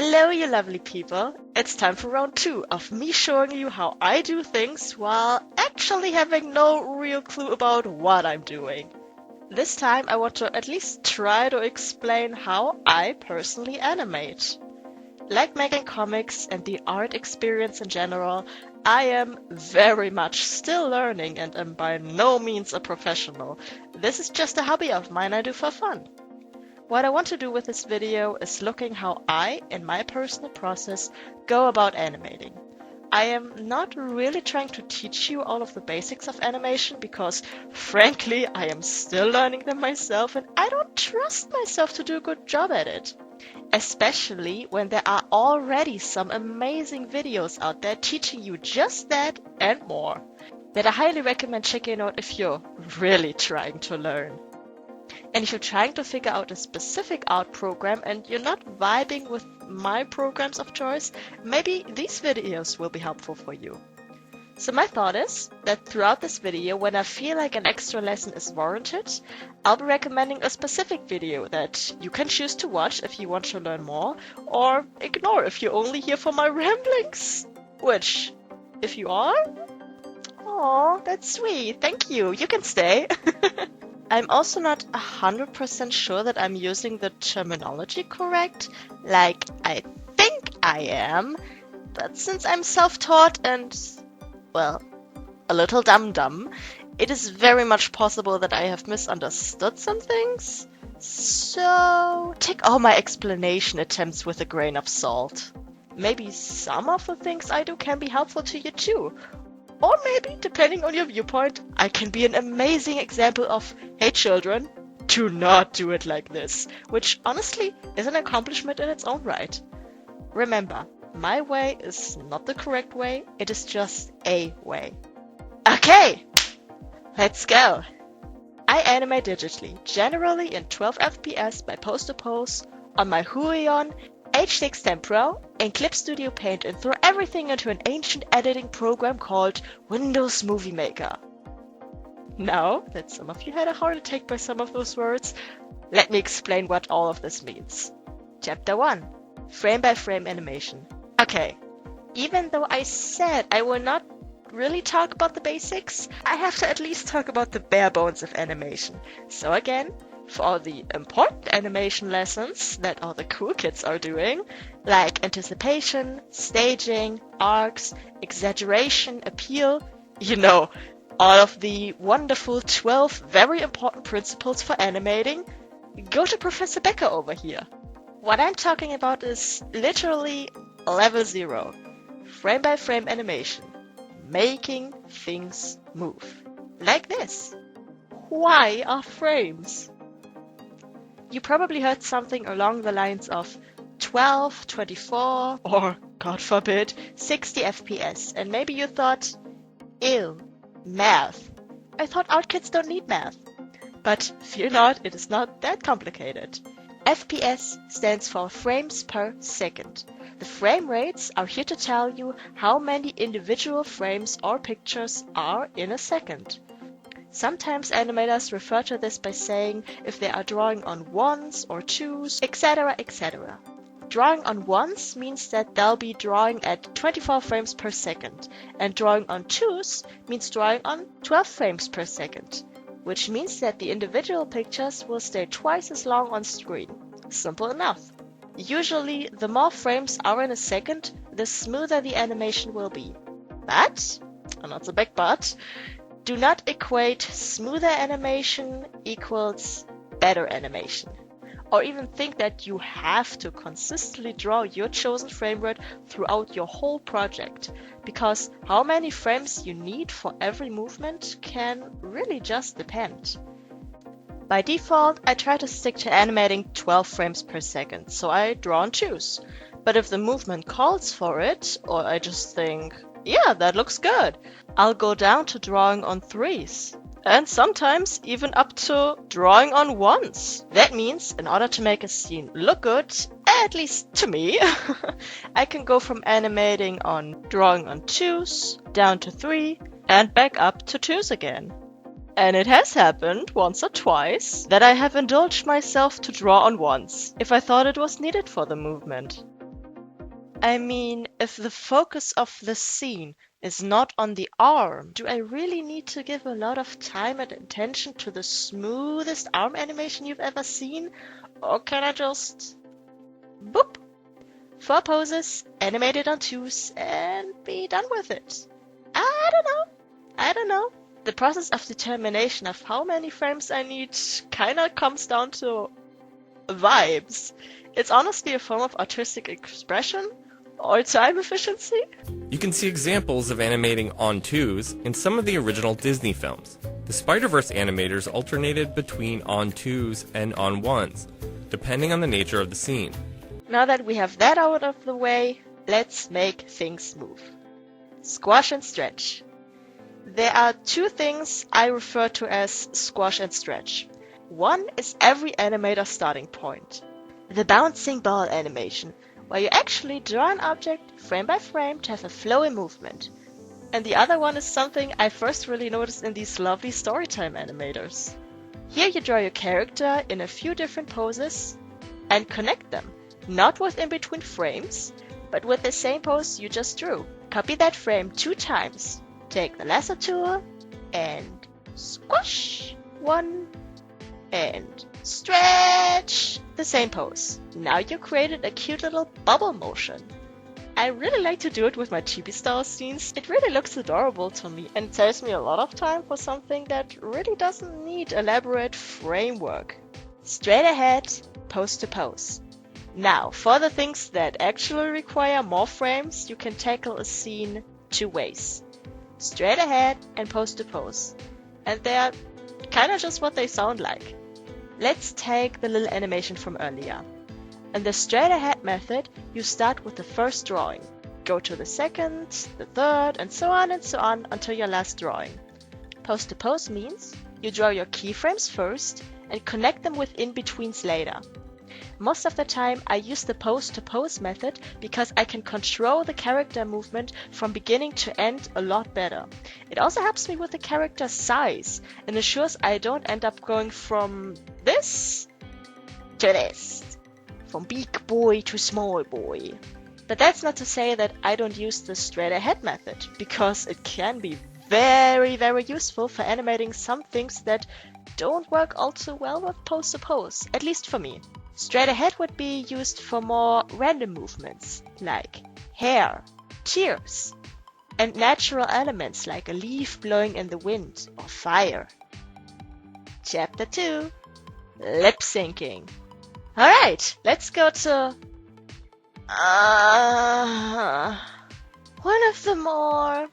Hello, you lovely people. It's time for round 2 of me showing you how I do things while actually having no real clue about what I'm doing. This time I want to at least try to explain how I personally animate. Like making comics and the art experience in general, I am very much still learning and am by no means a professional. This is just a hobby of mine I do for fun. What I want to do with this video is looking how I, in my personal process, go about animating. I am not really trying to teach you all of the basics of animation because, frankly, I am still learning them myself and I don't trust myself to do a good job at it. Especially when there are already some amazing videos out there teaching you just that and more, that I highly recommend checking out if you're really trying to learn. And if you're trying to figure out a specific art program and you're not vibing with my programs of choice, maybe these videos will be helpful for you. So my thought is that throughout this video, when I feel like an extra lesson is warranted, I'll be recommending a specific video that you can choose to watch if you want to learn more, or ignore if you're only here for my ramblings. Which, if you are, aw, that's sweet, thank you, you can stay. I'm also not 100% sure that I'm using the terminology correct, like I think I am, but since I'm self-taught and, well, a little dumb, it is very much possible that I have misunderstood some things. So, take all my explanation attempts with a grain of salt. Maybe some of the things I do can be helpful to you too. Or maybe, depending on your viewpoint, I can be an amazing example of, hey children, do not do it like this, which honestly is an accomplishment in its own right. Remember, my way is not the correct way, it is just a way. Okay, let's go. I animate digitally, generally in 12 FPS by pose to pose, on my Huion H610 Pro in Clip Studio Paint and throw everything into an ancient editing program called Windows Movie Maker. Now that some of you had a heart attack by some of those words, let me explain what all of this means. Chapter 1. Frame by frame animation. Okay, even though I said I will not really talk about the basics, I have to at least talk about the bare bones of animation. So again, for all the important animation lessons that all the cool kids are doing, like anticipation, staging, arcs, exaggeration, appeal, you know, all of the wonderful 12 very important principles for animating, go to Professor Becker over here. What I'm talking about is literally level 0, frame by frame animation, making things move. Like this. Why are frames? You probably heard something along the lines of 12, 24, or, God forbid, 60 FPS, and maybe you thought, ew, math. I thought art kids don't need math. But fear not, it is not that complicated. FPS stands for frames per second. The frame rates are here to tell you how many individual frames or pictures are in a second. Sometimes animators refer to this by saying if they are drawing on ones or twos, etc., etc. Drawing on ones means that they'll be drawing at 24 frames per second, and drawing on twos means drawing on 12 frames per second, which means that the individual pictures will stay twice as long on screen. Simple enough. Usually, the more frames are in a second, the smoother the animation will be. But, and that's a big but, do not equate smoother animation equals better animation. Or even think that you have to consistently draw your chosen frame rate throughout your whole project, because how many frames you need for every movement can really just depend. By default, I try to stick to animating 12 frames per second, so I draw on twos. But if the movement calls for it, or I just think, yeah, that looks good, I'll go down to drawing on threes. And sometimes even up to drawing on ones. That means, in order to make a scene look good, at least to me, I can go from animating on drawing on twos, down to 3, and back up to twos again. And it has happened once or twice that I have indulged myself to draw on ones, if I thought it was needed for the movement. I mean, if the focus of the scene is not on the arm, do I really need to give a lot of time and attention to the smoothest arm animation you've ever seen? Or can I just boop, 4 poses, animate it on 2s, and be done with it? I don't know. The process of determination of how many frames I need kinda comes down to vibes. It's honestly a form of artistic expression or time efficiency. You can see examples of animating on 2s in some of the original Disney films. The Spider-Verse animators alternated between on 2s and on 1s, depending on the nature of the scene. Now that we have that out of the way, let's make things move. Squash and stretch. There are 2 things I refer to as squash and stretch. One is every animator's starting point. The bouncing ball animation, where you actually draw an object frame by frame to have a flowy movement. And the other one is something I first really noticed in these lovely storytime animators. Here you draw your character in a few different poses and connect them, not with in-between frames, but with the same pose you just drew. Copy that frame 2 times. Take the lasso tool and squash 1 and stretch the same pose. Now you created a cute little bubble motion. I really like to do it with my chibi style scenes. It really looks adorable to me and saves me a lot of time for something that really doesn't need elaborate framework. Straight ahead, pose to pose. Now, for the things that actually require more frames, you can tackle a scene 2 ways. Straight ahead and pose to pose. And they're kinda just what they sound like. Let's take the little animation from earlier. In the straight ahead method, you start with the first drawing. Go to the second, the third, and so on until your last drawing. Pose to pose means you draw your keyframes first and connect them with in-betweens later. Most of the time I use the pose to pose method because I can control the character movement from beginning to end a lot better. It also helps me with the character size and ensures I don't end up going from this to this, from big boy to small boy. But that's not to say that I don't use the straight ahead method, because it can be very, very useful for animating some things that don't work all too well with pose to pose, at least for me. Straight ahead would be used for more random movements, like hair, tears, and natural elements like a leaf blowing in the wind or fire. Chapter 2. Lipsinking. Alright, let's go to one of the more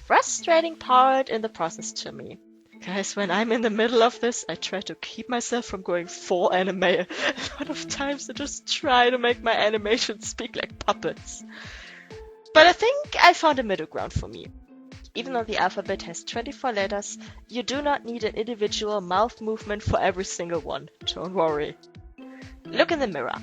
frustrating part in the process to me. Guys, when I'm in the middle of this, I try to keep myself from going full anime. A lot of times I just try to make my animations speak like puppets. But I think I found a middle ground for me. Even though the alphabet has 24 letters, you do not need an individual mouth movement for every single one. Don't worry. Look in the mirror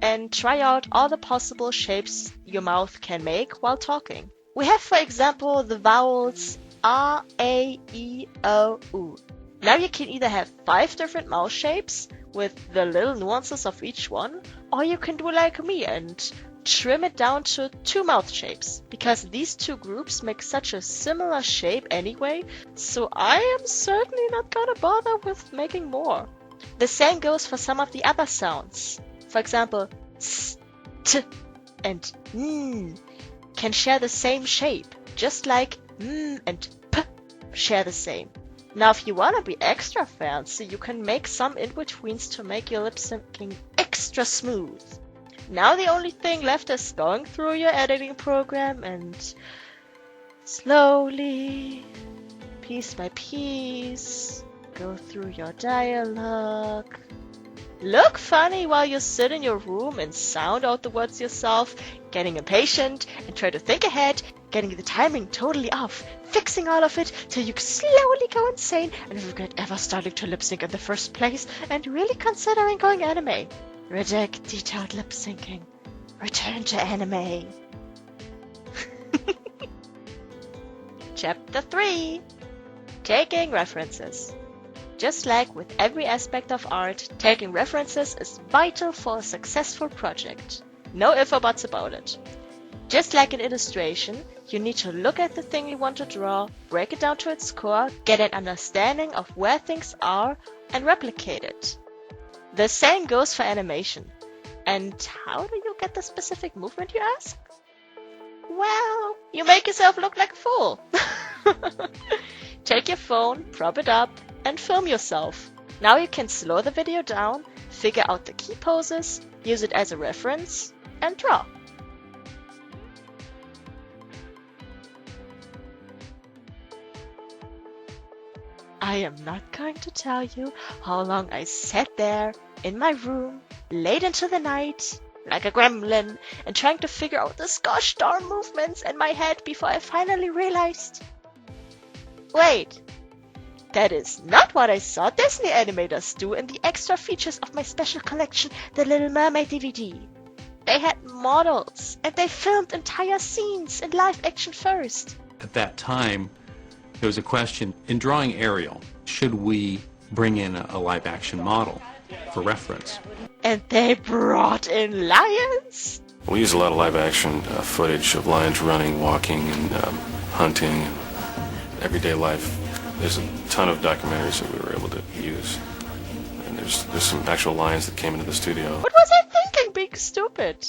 and try out all the possible shapes your mouth can make while talking. We have, for example, the vowels R, A, E, O, U. Now you can either have 5 different mouth shapes with the little nuances of each one, or you can do like me and trim it down to 2 mouth shapes, because these 2 groups make such a similar shape anyway, so I am certainly not gonna bother with making more. The same goes for some of the other sounds. For example, S, T, and N can share the same shape, just like M and P share the same. Now if you wanna be extra fancy, you can make some in-betweens to make your lip syncing extra smooth. Now the only thing left is going through your editing program and slowly, piece by piece, go through your dialogue. Look funny while you sit in your room and sound out the words yourself, getting impatient and try to think ahead, getting the timing totally off, fixing all of it till you slowly go insane and regret ever starting to lip sync in the first place and really considering going anime. Reject detailed lip syncing. Return to anime. Chapter 3. Taking references. Just like with every aspect of art, taking references is vital for a successful project. No ifs or buts about it. Just like an illustration, you need to look at the thing you want to draw, break it down to its core, get an understanding of where things are, and replicate it. The same goes for animation. And how do you get the specific movement, you ask? Well, you make yourself look like a fool. Take your phone, prop it up, and film yourself. Now you can slow the video down, figure out the key poses, use it as a reference, and draw. I am not going to tell you how long I sat there in my room, late into the night, like a gremlin, and trying to figure out this gosh darn movements in my head before I finally realized, wait, that is not what I saw Disney animators do in the extra features of my special collection, The Little Mermaid DVD. They had models, and they filmed entire scenes in live action first. At that time, there was a question, in drawing Ariel, should we bring in a live action model for reference? And they brought in lions? We use a lot of live action footage of lions running, walking, and hunting, and everyday life. There's a ton of documentaries that we were able to use. And there's some actual lions that came into the studio. What was I thinking, being stupid?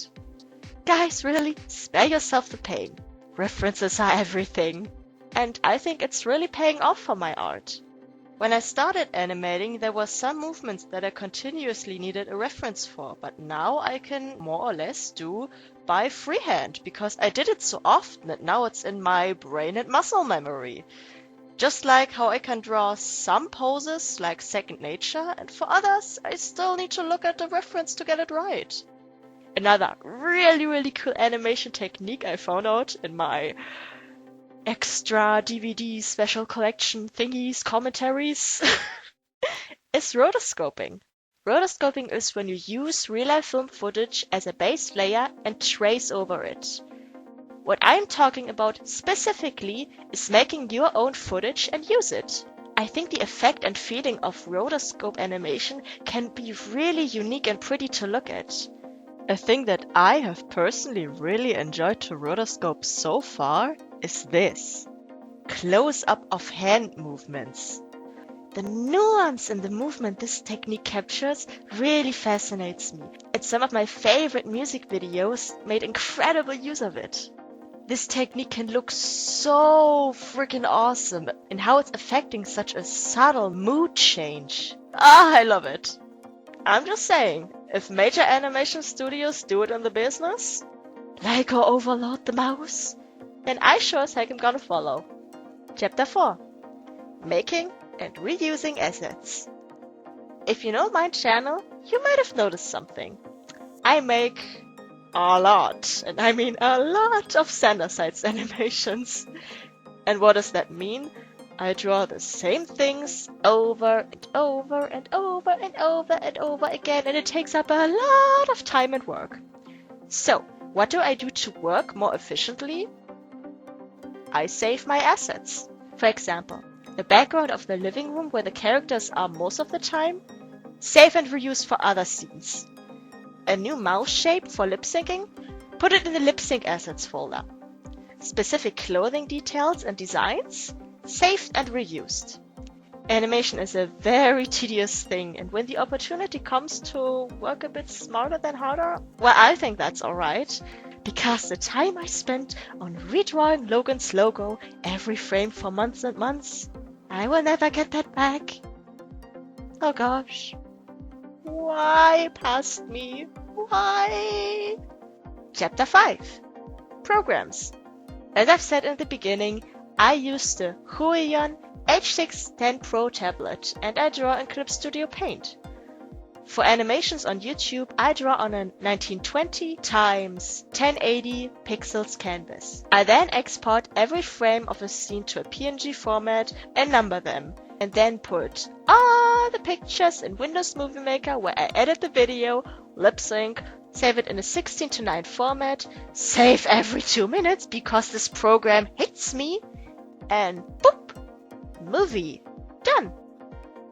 Guys, really, spare yourself the pain. References are everything. And I think it's really paying off for my art. When I started animating, there were some movements that I continuously needed a reference for, but now I can more or less do by freehand, because I did it so often that now it's in my brain and muscle memory. Just like how I can draw some poses like second nature, and for others, I still need to look at the reference to get it right. Another really cool animation technique I found out in my extra DVD special collection thingies, commentaries, is rotoscoping. Rotoscoping is when you use real-life film footage as a base layer and trace over it. What I'm talking about specifically is making your own footage and use it. I think the effect and feeling of rotoscope animation can be really unique and pretty to look at. A thing that I have personally really enjoyed to rotoscope so far is this. Close-up of hand movements. The nuance in the movement this technique captures really fascinates me, and some of my favorite music videos made incredible use of it. This technique can look so freaking awesome in how it's affecting such a subtle mood change. I love it. I'm just saying, if major animation studios do it in the business, like or overload the mouse, then I sure as heck am gonna follow. Chapter 4. Making and reusing assets. If you know my channel, you might have noticed something. I make a lot, and I mean a lot of standard-sized animations. And what does that mean? I draw the same things over and over and over and over and over again, and it takes up a lot of time and work. So, what do I do to work more efficiently? I save my assets. For example, the background of the living room where the characters are most of the time, save and reuse for other scenes. A new mouse shape for lip syncing, put it in the lip sync assets folder. Specific clothing details and designs, saved and reused. Animation is a very tedious thing, and when the opportunity comes to work a bit smarter than harder, well, I think that's alright. Because the time I spent on redrawing Logan's logo every frame for months and months, I will never get that back. Oh gosh. Why past me? Why? Chapter 5. Programs. As I've said in the beginning, I use the Huion H610 Pro tablet and I draw in Clip Studio Paint. For animations on YouTube, I draw on a 1920 x 1080 pixels canvas. I then export every frame of a scene to a PNG format and number them, and then put all the pictures in Windows Movie Maker where I edit the video, lip sync, save it in a 16:9 format, save every 2 minutes because this program hates me, and boop! Movie. Done!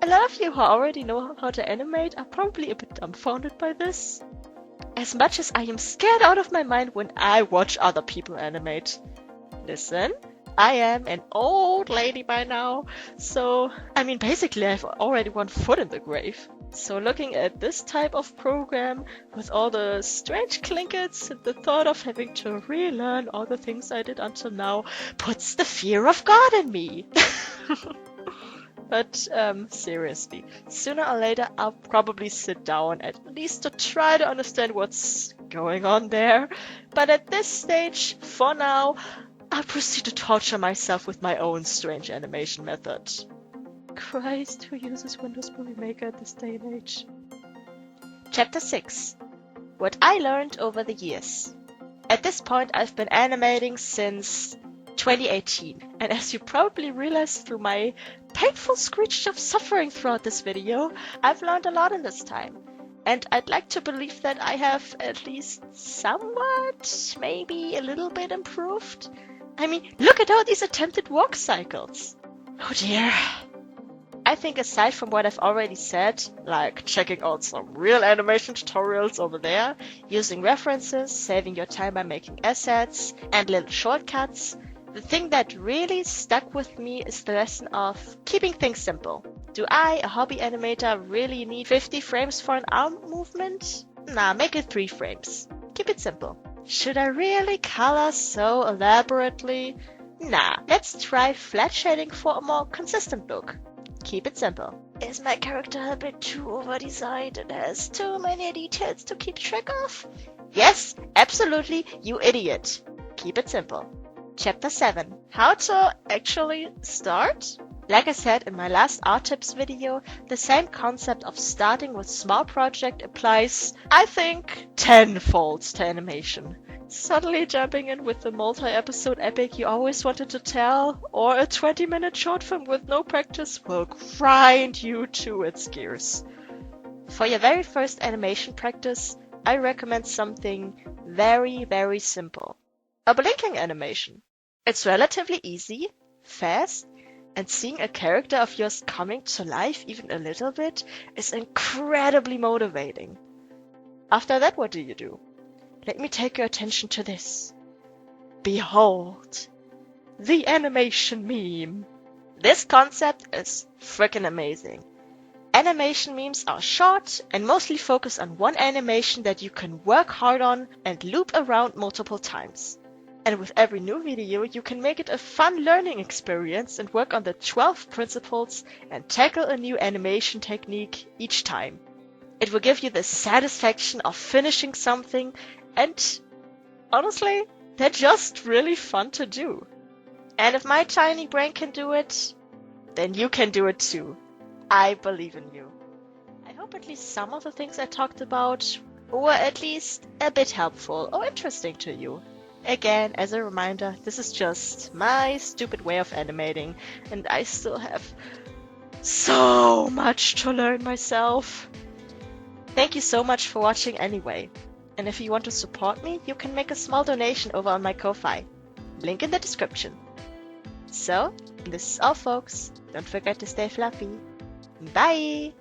A lot of you who already know how to animate are probably a bit dumbfounded by this. As much as I am scared out of my mind when I watch other people animate. Listen, I am an old lady by now, so basically I have already one foot in the grave. So looking at this type of program with all the strange clinkets and the thought of having to relearn all the things I did until now puts the fear of God in me. But seriously, sooner or later I'll probably sit down at least to try to understand what's going on there. But at this stage, for now, I'll proceed to torture myself with my own strange animation method. Christ, who uses Windows Movie Maker at this day and age? Chapter 6. What I learned over the years. At this point, I've been animating since 2018, and as you probably realized through my painful screech of suffering throughout this video, I've learned a lot in this time. And I'd like to believe that I have at least somewhat, maybe a little bit improved. Look at all these attempted walk cycles. Oh dear. I think aside from what I've already said, like checking out some real animation tutorials over there, using references, saving your time by making assets, and little shortcuts, the thing that really stuck with me is the lesson of keeping things simple. Do I, a hobby animator, really need 50 frames for an arm movement? Nah, make it 3 frames. Keep it simple. Should I really color so elaborately? Nah, let's try flat shading for a more consistent look. Keep it simple. Is my character a bit too over-designed and has too many details to keep track of? Yes, absolutely, you idiot. Keep it simple. Chapter 7. How to actually start? Like I said in my last art tips video, the same concept of starting with small project applies, I think, tenfold to animation. Suddenly jumping in with the multi-episode epic you always wanted to tell, or a 20-minute short film with no practice will grind you to its gears. For your very first animation practice, I recommend something very, very simple. A blinking animation. It's relatively easy, fast, and seeing a character of yours coming to life even a little bit is incredibly motivating. After that, what do? Let me take your attention to this. Behold, the animation meme. This concept is freaking amazing. Animation memes are short and mostly focus on one animation that you can work hard on and loop around multiple times. And with every new video, you can make it a fun learning experience and work on the 12 principles and tackle a new animation technique each time. It will give you the satisfaction of finishing something, and honestly, they're just really fun to do. And if my tiny brain can do it, then you can do it too. I believe in you. I hope at least some of the things I talked about were at least a bit helpful or interesting to you. Again, as a reminder, this is just my stupid way of animating, and I still have so much to learn myself. Thank you so much for watching anyway. And if you want to support me, you can make a small donation over on my Ko-Fi. Link in the description. So, this is all folks. Don't forget to stay fluffy. Bye!